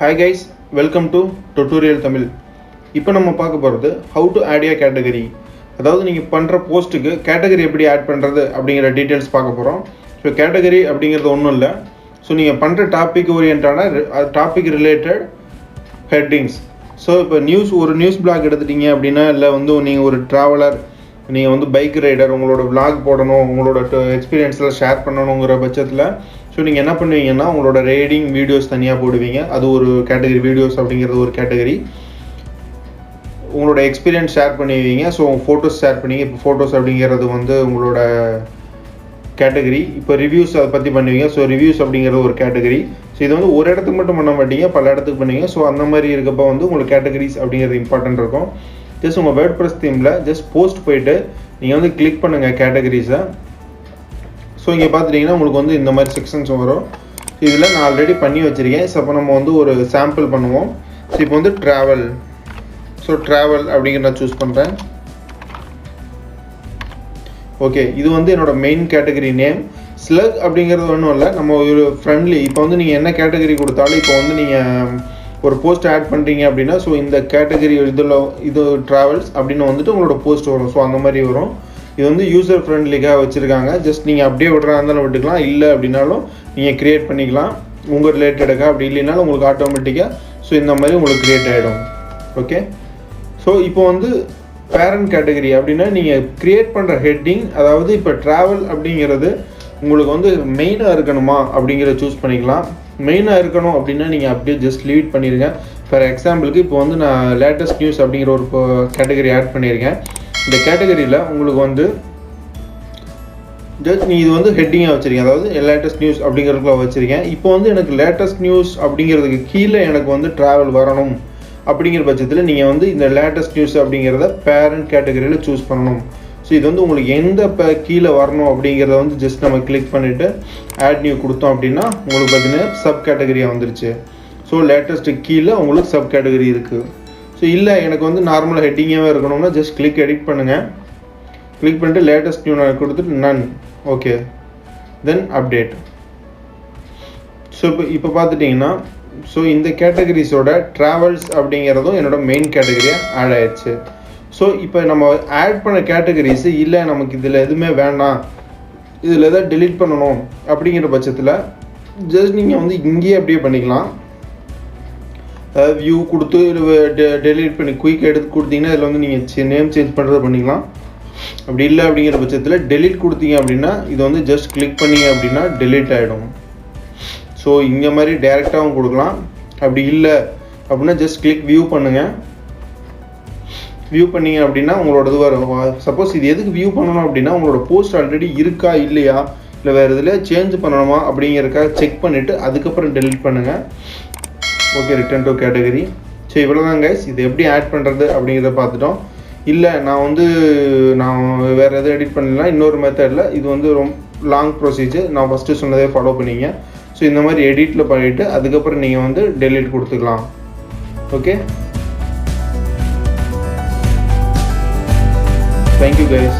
Hi guys, welcome to Tutorial Tamil. இப்போ நம்ம பார்க்க போகிறது how to add a category. அதாவது நீங்கள் பண்ணுற போஸ்ட்டுக்கு கேட்டகரி எப்படி ஆட் பண்ணுறது அப்படிங்கிற டீட்டெயில்ஸ் பார்க்க போகிறோம். ஸோ கேட்டகரி அப்படிங்கிறது ஒன்றும் இல்லை. ஸோ நீங்கள் பண்ணுற டாபிக் ஓரியன்டான டாபிக் ரிலேட்டட் ஹெட்டிங்ஸ். ஸோ இப்போ ஒரு நியூஸ் பிளாக் எடுத்துட்டீங்க அப்படின்னா, இல்லை நீங்கள் ஒரு ட்ராவலர், நீங்கள் பைக் ரைடர், உங்களோட vlog போடணும், உங்களோட எக்ஸ்பீரியன்ஸ்லாம் ஷேர் பண்ணணுங்கிற பட்சத்தில் ஸோ நீங்கள் என்ன பண்ணுவீங்கன்னா, உங்களோட ரைடிங் வீடியோஸ் தனியாக போடுவீங்க. அது ஒரு கேட்டகரி. வீடியோஸ் அப்படிங்கிறது ஒரு கேட்டகரி. உங்களோட எக்ஸ்பீரியன்ஸ் ஷேர் பண்ணுவீங்க. ஸோ ஃபோட்டோஸ் ஷேர் பண்ணுவீங்க. இப்போ ஃபோட்டோஸ் அப்படிங்கிறது உங்களோட கேட்டகரி. இப்போ ரிவ்யூஸ் அதை பற்றி பண்ணுவீங்க. ஸோ ரிவ்யூஸ் அப்படிங்கிறது ஒரு கேட்டகரி. ஸோ இது ஒரு இடத்துக்கு மட்டும் பண்ண மாட்டீங்க, பல இடத்துக்கு பண்ணுவீங்க. ஸோ அந்த மாதிரி இருக்கப்போ உங்களுக்கு கேட்டகரிஸ் அப்படிங்கிறது இம்பார்ட்டன்ட் இருக்கும். ஜஸ்ட் உங்கள் வேர்ட்பிரஸ் தீமில் ஜஸ்ட் போஸ்ட் போயிட்டு நீங்கள் கிளிக் பண்ணுங்கள் கேட்டகரிஸை. ஸோ இங்கே பார்த்துட்டிங்கன்னா உங்களுக்கு இந்த மாதிரி செக்ஷன்ஸ் வரும். இதில் நான் ஆல்ரெடி பண்ணி வச்சுருக்கேன். ஸோ அப்போ நம்ம ஒரு சாம்பிள் பண்ணுவோம். ஸோ இப்போ ட்ராவல். ஸோ ட்ராவல் அப்படிங்கிற நான் சூஸ் பண்ணுறேன். ஓகே, இது என்னோட மெயின் கேட்டகரி நேம். ஸ்லக் அப்படிங்கிறது ஒன்றும் இல்லை, நம்ம ஒரு ஃப்ரெண்ட்லி. இப்போ நீங்கள் என்ன கேட்டகரி கொடுத்தாலும், இப்போ நீங்கள் ஒரு போஸ்ட் ஆட் பண்ணுறீங்க அப்படின்னா, ஸோ இந்த கேட்டகரி இது ட்ராவல்ஸ் அப்படின்னு உங்களோட போஸ்ட் வரும். ஸோ அந்த மாதிரி வரும். இது யூசர் ஃப்ரெண்ட்லிக்காக வச்சுருக்காங்க. ஜஸ்ட் நீங்கள் அப்படியே விட்றா இருந்தாலும் விட்டுக்கலாம், இல்லை அப்படின்னாலும் நீங்கள் க்ரியேட் பண்ணிக்கலாம் உங்கள் ரிலேட்டடுக்காக. அப்படி இல்லைனாலும் உங்களுக்கு ஆட்டோமேட்டிக்காக ஸோ இந்த மாதிரி உங்களுக்கு க்ரியேட் ஆகிடும். ஓகே, ஸோ இப்போ பேரண்ட் கேட்டகரி அப்படின்னா நீங்கள் க்ரியேட் பண்ணுற ஹெட்டிங், அதாவது இப்போ ட்ராவல் அப்படிங்கிறது உங்களுக்கு மெயினாக இருக்கணுமா அப்படிங்கிறத சூஸ் பண்ணிக்கலாம். மெயினாக இருக்கணும் அப்படின்னா நீங்கள் அப்படியே ஜஸ்ட் லீட் பண்ணிடுங்க. ஃபார் எக்ஸாம்பிளுக்கு இப்போ நான் லேட்டஸ்ட் நியூஸ் அப்படிங்கிற ஒரு கேட்டகரி ஆட் பண்ணியிருக்கேன். இந்த கேட்டகரியில் உங்களுக்கு ஜஸ்ட் நீ இது ஹெட்டிங்காக வச்சுருக்கேன், அதாவது லேட்டஸ்ட் நியூஸ் அப்படிங்கிறதுக்குள்ள வச்சுருக்கேன். இப்போ எனக்கு லேட்டஸ்ட் நியூஸ் அப்படிங்கிறதுக்கு கீழே எனக்கு ட்ராவல் வரணும் அப்படிங்கிற பட்சத்தில் நீங்கள் இந்த லேட்டஸ்ட் நியூஸ் அப்படிங்கிறத பேரண்ட் கேட்டகரியில் சூஸ் பண்ணணும். ஸோ இது உங்களுக்கு எந்த கீழே வரணும் அப்படிங்கிறத ஜஸ்ட் நம்ம கிளிக் பண்ணிவிட்டு ஆட் நியூ கொடுத்தோம் அப்படின்னா உங்களுக்கு பார்த்தீங்கன்னா சப் கேட்டகரியாக வந்துருச்சு. ஸோ லேட்டஸ்ட்டு கீழே உங்களுக்கு சப் கேட்டகரி இருக்குது. ஸோ இல்லை எனக்கு நார்மலாக ஹெட்டிங்காகவே இருக்கணும்னா ஜஸ்ட் கிளிக் எடிட் பண்ணுங்கள். கிளிக் பண்ணிட்டு லேட்டஸ்ட் நியூ நான் கொடுத்துட்டு நன். ஓகே, தென் அப்டேட். ஸோ இப்போ பார்த்துட்டிங்கன்னா ஸோ இந்த கேட்டகரிஸோட ட்ராவல்ஸ் அப்படிங்கிறதும் என்னோட மெயின் கேட்டகரியாக ஆட் ஆயிடுச்சு. ஸோ இப்போ நம்ம ஆட் பண்ண கேட்டகரிஸு இல்லை நமக்கு இதில் எதுவுமே வேண்டாம், இதில் எதாவது டெலீட் பண்ணணும் அப்படிங்கிற பட்சத்தில் ஜஸ்ட் நீங்கள் இங்கேயே அப்படியே பண்ணிக்கலாம். வியூ கொடுத்து டெலீட் பண்ணி குயிக் எடுத்து கொடுத்தீங்கன்னா இதில் நீங்கள் நேம் சேஞ்ச் பண்ணுறது பண்ணிக்கலாம். அப்படி இல்லை அப்படிங்கிற பட்சத்தில் டெலீட் கொடுத்தீங்க அப்படின்னா இது ஜஸ்ட் கிளிக் பண்ணிங்க அப்படின்னா டெலீட் ஆகிடும். ஸோ இந்த மாதிரி டேரெக்டாகவும் கொடுக்கலாம். அப்படி இல்லை அப்படின்னா ஜஸ்ட் கிளிக் வியூ பண்ணுங்கள். வியூ பண்ணிங்க அப்படின்னா உங்களோட இது வரும். சப்போஸ் இது எதுக்கு வியூ பண்ணணும் அப்படின்னா, உங்களோட போஸ்ட் ஆல்ரெடி இருக்கா இல்லையா, இல்லை வேறு இதில் சேஞ்ச் பண்ணணுமா அப்படிங்கிறக்காக செக் பண்ணிவிட்டு அதுக்கப்புறம் டெலீட் பண்ணுங்கள். Okay, return to category. So இவ்வளோதான் கைஸ். இது எப்படி ஆட் பண்ணுறது அப்படிங்கிறத பார்த்துட்டோம். இல்லை நான் வேறு எதுவும் எடிட் பண்ணலாம் இன்னொரு மெத்தடில். இது ரொம்ப லாங் ப்ரொசீஜர். நான் ஃபஸ்ட்டு சொன்னதே ஃபாலோ பண்ணிங்க. ஸோ இந்த மாதிரி எடிட்டில் பண்ணிவிட்டு அதுக்கப்புறம் நீங்கள் டெலீட் கொடுத்துக்கலாம். Okay, thank you guys.